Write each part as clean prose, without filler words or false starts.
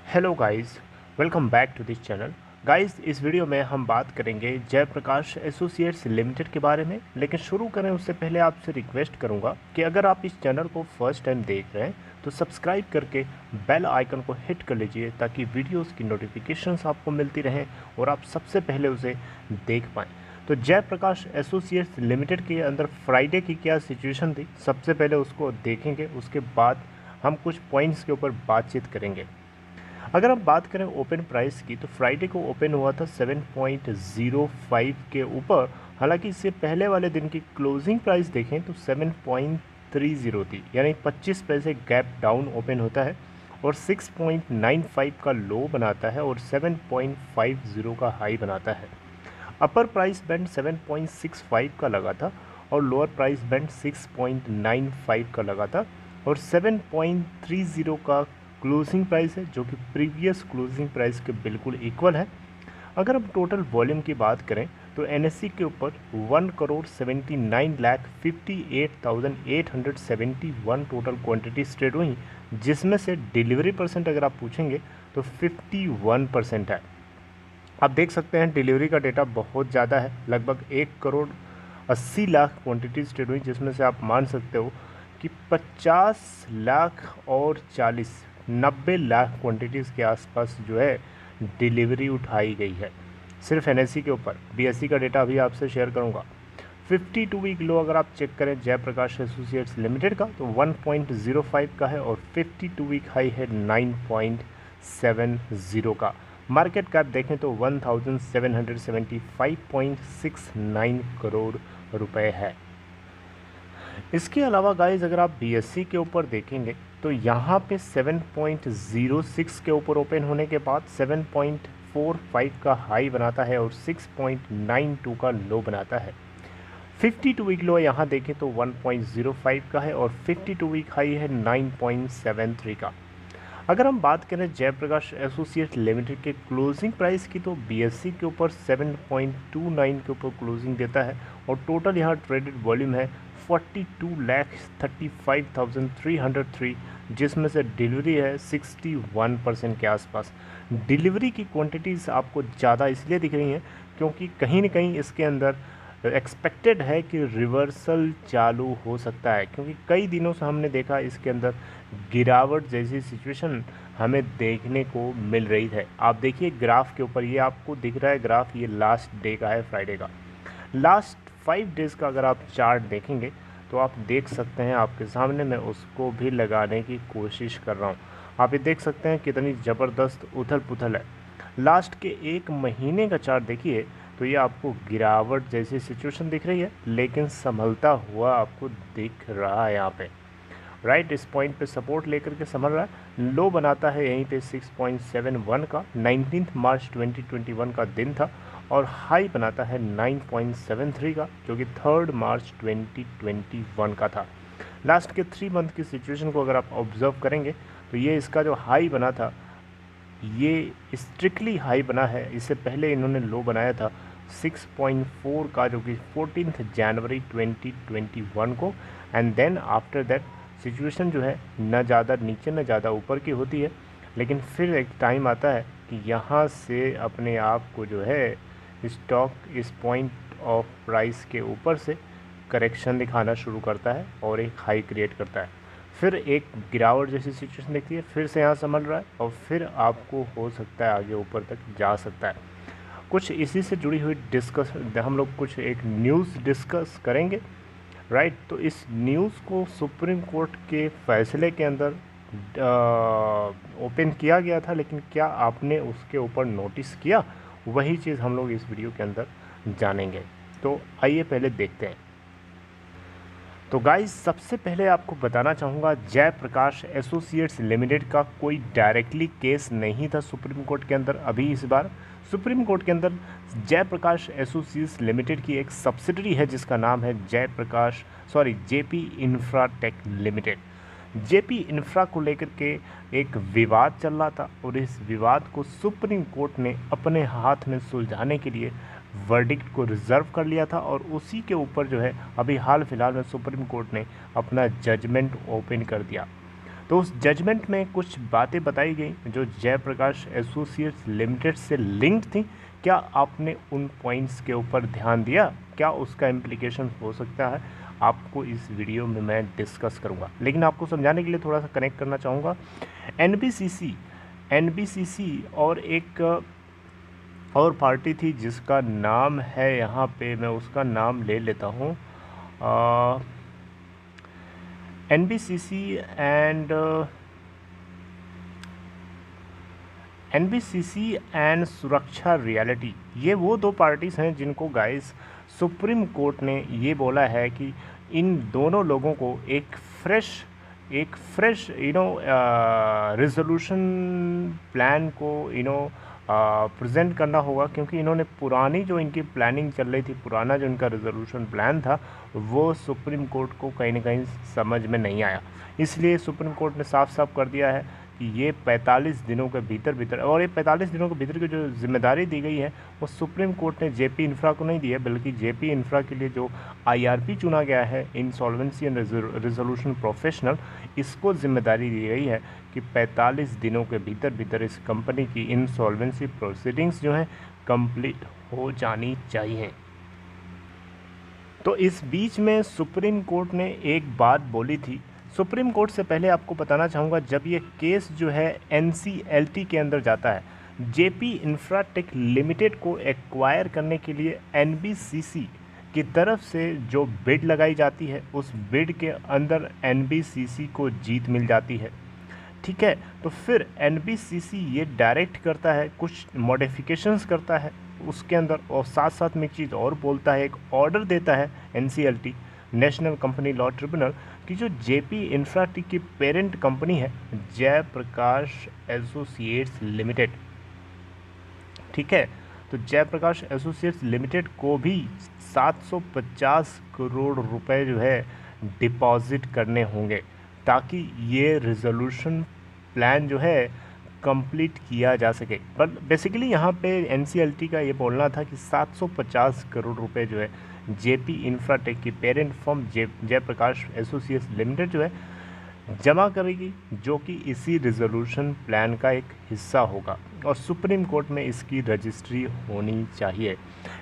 Hello guys, welcome back to this channel. Guys, इस video में हम बात करेंगे जयप्रकाश एसोसिएट्स लिमिटेड के बारे में। लेकिन शुरू करें उससे पहले आपसे रिक्वेस्ट करूंगा कि अगर आप इस चैनल को फर्स्ट टाइम देख रहे हैं तो सब्सक्राइब करके बेल आइकन को हिट कर लीजिए ताकि वीडियोस की नोटिफिकेशंस आपको मिलती रहें और आप सबसे पहले उसे देख पाएँ। तो जयप्रकाश एसोसिएट्स लिमिटेड के अंदर फ्राइडे की क्या सिचुएशन थी, सबसे पहले उसको देखेंगे। उसके बाद हम कुछ पॉइंट्स के ऊपर बातचीत करेंगे। अगर हम बात करें ओपन प्राइस की, तो फ्राइडे को ओपन हुआ था 7.05 के ऊपर। हालांकि इससे पहले वाले दिन की क्लोजिंग प्राइस देखें तो 7.30 थी, यानी 25 पैसे गैप डाउन ओपन होता है और 6.95 का लो बनाता है और 7.50 का हाई बनाता है। अपर प्राइस बैंड 7.65 का लगा था और लोअर प्राइस बैंड 6.95 का लगा था और 7.30 का क्लोजिंग प्राइस है, जो कि प्रीवियस क्लोजिंग प्राइस के बिल्कुल इक्वल है। अगर हम टोटल वॉल्यूम की बात करें तो एनएससी के ऊपर 1,79,58,871 टोटल क्वांटिटीज ट्रेड हुई, जिसमें से डिलीवरी परसेंट अगर आप पूछेंगे तो 51% है। आप देख सकते हैं डिलीवरी का डेटा बहुत ज़्यादा है, लगभग 1,80,00,000 क्वांटिटीज ट्रेड हुई, जिसमें से आप मान सकते हो कि 50 लाख और 90 लाख क्वांटिटीज़ के आसपास जो है डिलीवरी उठाई गई है सिर्फ एनएससी के ऊपर। बीएससी का डेटा अभी आपसे शेयर करूंगा। 52 वीक लो अगर आप चेक करें जयप्रकाश एसोसिएट्स लिमिटेड का तो 1.05 का है और 52 वीक हाई है 9.70 का। मार्केट कैप देखें तो 1775.69 करोड़ रुपए है। इसके अलावा गाइज अगर आप बीएससी के ऊपर देखेंगे तो यहाँ पे 7.06 के ऊपर ओपन होने के बाद 7.45 का हाई बनाता है और 6.92 का लो बनाता है। 52 वीक लो यहाँ देखें तो 1.05 का है और 52 वीक हाई है 9.73 का। अगर हम बात करें जयप्रकाश एसोसिएट्स लिमिटेड के क्लोजिंग प्राइस की तो बीएससी के ऊपर 7.29 के ऊपर क्लोजिंग देता है और टोटल यहाँ ट्रेडेड वॉल्यूम है 42,35,303, जिसमें से डिलीवरी है 61% के आसपास। डिलीवरी की क्वांटिटीज़ आपको ज़्यादा इसलिए दिख रही हैं क्योंकि कहीं ना कहीं इसके अंदर एक्सपेक्टेड है कि रिवर्सल चालू हो सकता है, क्योंकि कई दिनों से हमने देखा इसके अंदर गिरावट जैसी सिचुएशन हमें देखने को मिल रही है। आप देखिए ग्राफ के ऊपर, ये आपको दिख रहा है ग्राफ, ये लास्ट डे का है, फ्राइडे का। लास्ट 5 डेज़ का अगर आप चार्ट देखेंगे तो आप देख सकते हैं, आपके सामने मैं उसको भी लगाने की कोशिश कर रहा हूँ। आप ये देख सकते हैं कितनी ज़बरदस्त उथल पुथल है। लास्ट के 1 महीने का चार्ट देखिए तो ये आपको गिरावट जैसी सिचुएशन दिख रही है, लेकिन संभलता हुआ आपको दिख रहा है यहाँ पे। राइट, इस पॉइंट पे सपोर्ट लेकर के संभल रहा है। लो बनाता है यहीं पे 6.71 का, 19 मार्च 2021 का दिन था, और हाई बनाता है 9.73 का, जो कि 3 मार्च 2021 का था। लास्ट के 3 मंथ की सिचुएशन को अगर आप ऑब्जर्व करेंगे तो ये इसका जो हाई बना था ये स्ट्रिक्टली हाई बना है। इससे पहले इन्होंने लो बनाया था 6.4 का, जो कि 14 जनवरी 2021 को, and then after that situation जो है न ज़्यादा नीचे न ज़्यादा ऊपर की होती है, लेकिन फिर एक टाइम आता है कि यहाँ से अपने आप को जो है स्टॉक इस पॉइंट ऑफ प्राइस के ऊपर से करेक्शन दिखाना शुरू करता है और एक हाई क्रिएट करता है। फिर एक गिरावट जैसी सिचुएशन दिखती है, फिर से यहाँ संभल रहा है और फिर आपको हो सकता है आगे ऊपर तक जा सकता है। कुछ इसी से जुड़ी हुई डिस्कस हम लोग कुछ एक न्यूज़ डिस्कस करेंगे। राइट, तो इस न्यूज़ को सुप्रीम कोर्ट के फैसले के अंदर ओपन किया गया था, लेकिन क्या आपने उसके ऊपर नोटिस किया, वही चीज़ हम लोग इस वीडियो के अंदर जानेंगे। तो आइए पहले देखते हैं। तो गाइस, सबसे पहले आपको बताना चाहूँगा जयप्रकाश एसोसिएट्स लिमिटेड का कोई डायरेक्टली केस नहीं था सुप्रीम कोर्ट के अंदर। अभी इस बार सुप्रीम कोर्ट के अंदर जयप्रकाश एसोसिएट्स लिमिटेड की एक सब्सिडरी है जिसका नाम है JP Infratech limited. JP infra को लेकर के एक विवाद चल रहा था और इस विवाद को सुप्रीम कोर्ट ने अपने हाथ में सुलझाने के लिए वर्डिक्ट को रिजर्व कर लिया था और उसी के ऊपर जो है अभी हाल फिलहाल में सुप्रीम कोर्ट ने अपना जजमेंट ओपन कर दिया। तो उस जजमेंट में कुछ बातें बताई गई जो जयप्रकाश एसोसिएट्स लिमिटेड से लिंक्ड थी। क्या आपने उन पॉइंट्स के ऊपर ध्यान दिया? क्या उसका इम्प्लीकेशन हो सकता है, आपको इस वीडियो में मैं डिस्कस करूंगा। लेकिन आपको समझाने के लिए थोड़ा सा कनेक्ट करना चाहूँगा। एनबीसीसी और एक और पार्टी थी जिसका नाम है, यहाँ पे मैं उसका नाम ले लेता हूँ, एनबीसीसी एंड सुरक्षा रियलिटी। ये वो दो पार्टीज़ हैं जिनको गाइस सुप्रीम कोर्ट ने ये बोला है कि इन दोनों लोगों को एक फ्रेश रिजोल्यूशन प्लान को प्रेजेंट करना होगा, क्योंकि इन्होंने पुरानी जो इनकी प्लानिंग चल रही थी, पुराना जो इनका रिजोल्यूशन प्लान था, वो सुप्रीम कोर्ट को कहीं ना कहीं समझ में नहीं आया। इसलिए सुप्रीम कोर्ट ने साफ साफ कर दिया है कि ये 45 दिनों के भीतर, और ये 45 दिनों के भीतर की जो जिम्मेदारी दी गई है वो सुप्रीम कोर्ट ने जेपी इंफ्रा को नहीं दी है, बल्कि जेपी इंफ्रा के लिए जो आईआरपी चुना गया है, इंसॉल्वेंसी एंड रिजोल्यूशन प्रोफेशनल, इसको जिम्मेदारी दी गई है कि 45 दिनों के भीतर इस कंपनी की इंसॉल्वेंसी प्रोसीडिंग्स जो हैं कंप्लीट हो जानी चाहिए। तो इस बीच में सुप्रीम कोर्ट ने एक बात बोली थी। सुप्रीम कोर्ट से पहले आपको बताना चाहूँगा, जब ये केस जो है एनसीएलटी के अंदर जाता है, जेपी इंफ्राटेक लिमिटेड को एक्वायर करने के लिए एनबीसीसी की तरफ से जो बिड लगाई जाती है, उस बिड के अंदर एनबीसीसी को जीत मिल जाती है। ठीक है, तो फिर एनबीसीसी ये डायरेक्ट करता है, कुछ मॉडिफिकेशंस करता है उसके अंदर, और साथ साथ में एक चीज़ और बोलता है, एक ऑर्डर देता है NCLT, national company law tribunal, कि जो जेपी इंफ्राटेक की पेरेंट कंपनी है जयप्रकाश एसोसिएट्स लिमिटेड, ठीक है, तो जयप्रकाश एसोसिएट्स लिमिटेड को भी 750 करोड़ रुपए जो है डिपॉजिट करने होंगे, ताकि ये रिजोल्यूशन प्लान जो है कंप्लीट किया जा सके। पर बेसिकली यहाँ पे एनसीएलटी का ये बोलना था कि 750 करोड़ रुपए जो है जेपी इंफ्राटेक की parent firm Jaiprakash Associates Limited जो है जमा करेगी, जो कि इसी रिजोल्यूशन प्लान का एक हिस्सा होगा, और सुप्रीम कोर्ट में इसकी रजिस्ट्री होनी चाहिए।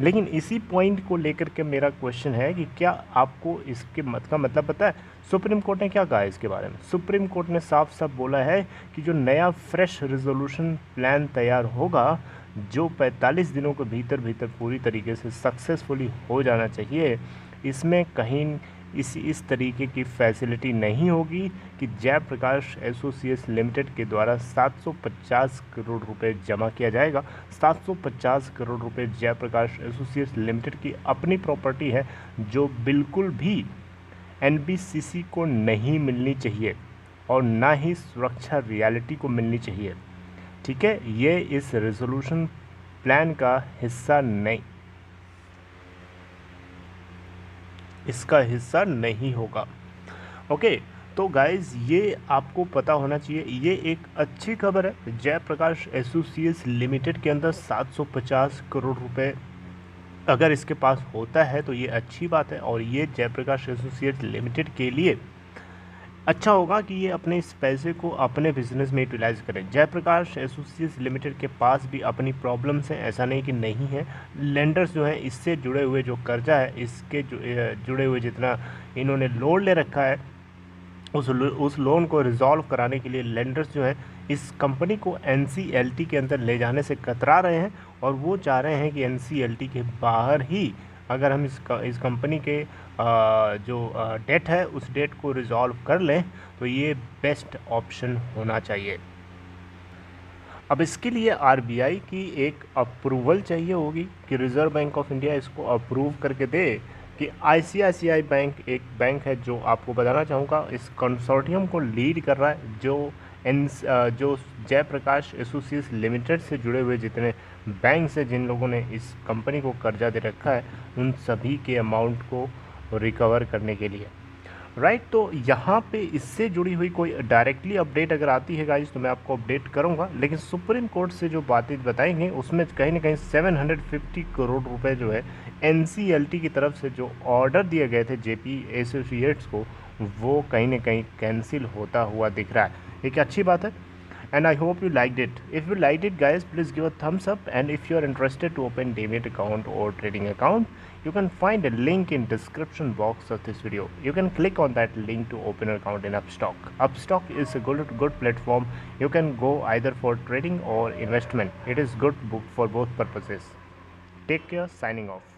लेकिन इसी पॉइंट को लेकर के मेरा क्वेश्चन है कि क्या आपको इसके का मतलब पता है सुप्रीम कोर्ट ने क्या कहा है इसके बारे में? सुप्रीम कोर्ट ने साफ साफ बोला है कि जो नया फ्रेश रिजोल्यूशन प्लान तैयार होगा, जो 45 दिनों के भीतर पूरी तरीके से सक्सेसफुली हो जाना चाहिए, इसमें कहीं इस तरीके की फैसिलिटी नहीं होगी कि जयप्रकाश एसोसिएट्स लिमिटेड के द्वारा 750 करोड़ रुपए जमा किया जाएगा। 750 करोड़ रुपए जयप्रकाश एसोसिएट्स लिमिटेड की अपनी प्रॉपर्टी है, जो बिल्कुल भी एनबीसीसी को नहीं मिलनी चाहिए और ना ही सुरक्षा रियलिटी को मिलनी चाहिए। ठीक है, ये इस रेजोल्यूशन प्लान का हिस्सा नहीं, इसका हिस्सा नहीं होगा। ओके, तो गाइज ये आपको पता होना चाहिए, ये एक अच्छी खबर है। जयप्रकाश एसोसिएट्स लिमिटेड के अंदर 750 करोड़ रुपए अगर इसके पास होता है तो ये अच्छी बात है, और ये जयप्रकाश एसोसिएट्स लिमिटेड के लिए अच्छा होगा कि ये अपने इस पैसे को अपने बिजनेस में यूटिलाइज करें। जयप्रकाश एसोसिएट्स लिमिटेड के पास भी अपनी प्रॉब्लम्स हैं, ऐसा नहीं कि नहीं है। लेंडर्स जो हैं, इससे जुड़े हुए जो कर्जा है, इसके जुड़े हुए जितना इन्होंने लोन ले रखा है, उस लोन को रिजॉल्व कराने के लिए लेंडर्स जो हैं इस कंपनी को एनसीएलटी के अंदर ले जाने से कतरा रहे हैं, और वो चाह रहे हैं कि एनसीएलटी के बाहर ही अगर हम इस कंपनी के जो डेट है उस डेट को रिजॉल्व कर लें, तो ये बेस्ट ऑप्शन होना चाहिए। अब इसके लिए आरबीआई की एक अप्रूवल चाहिए होगी कि रिज़र्व बैंक ऑफ इंडिया इसको अप्रूव करके दे कि आईसीआईसीआई बैंक एक बैंक है, जो आपको बताना चाहूँगा इस कंसोर्टियम को लीड कर रहा है, जो जयप्रकाश एसोसिएट्स लिमिटेड से जुड़े हुए जितने बैंक्स हैं, जिन लोगों ने इस कंपनी को कर्जा दे रखा है, उन सभी के अमाउंट को रिकवर करने के लिए, राइट। तो यहाँ पे इससे जुड़ी हुई कोई डायरेक्टली अपडेट अगर आती है गाइस तो मैं आपको अपडेट करूँगा, लेकिन सुप्रीम कोर्ट से जो बातें बताएंगे उसमें कहीं ना कहीं 750 करोड़ रुपए जो है एनसीएलटी की तरफ से जो ऑर्डर दिए गए थे जेपी एसोसिएट्स को, वो कहीं ना कहीं कैंसिल होता हुआ दिख रहा है। एक अच्छी बात है। And I hope you liked it. If you liked it, guys, please give a thumbs up. And if you are interested to open Demat account or trading account, you can find a link in description box of this video. You can click on that link to open an account in Upstock. Upstock is a good platform. You can go either for trading or investment. It is good for both purposes. Take care. Signing off.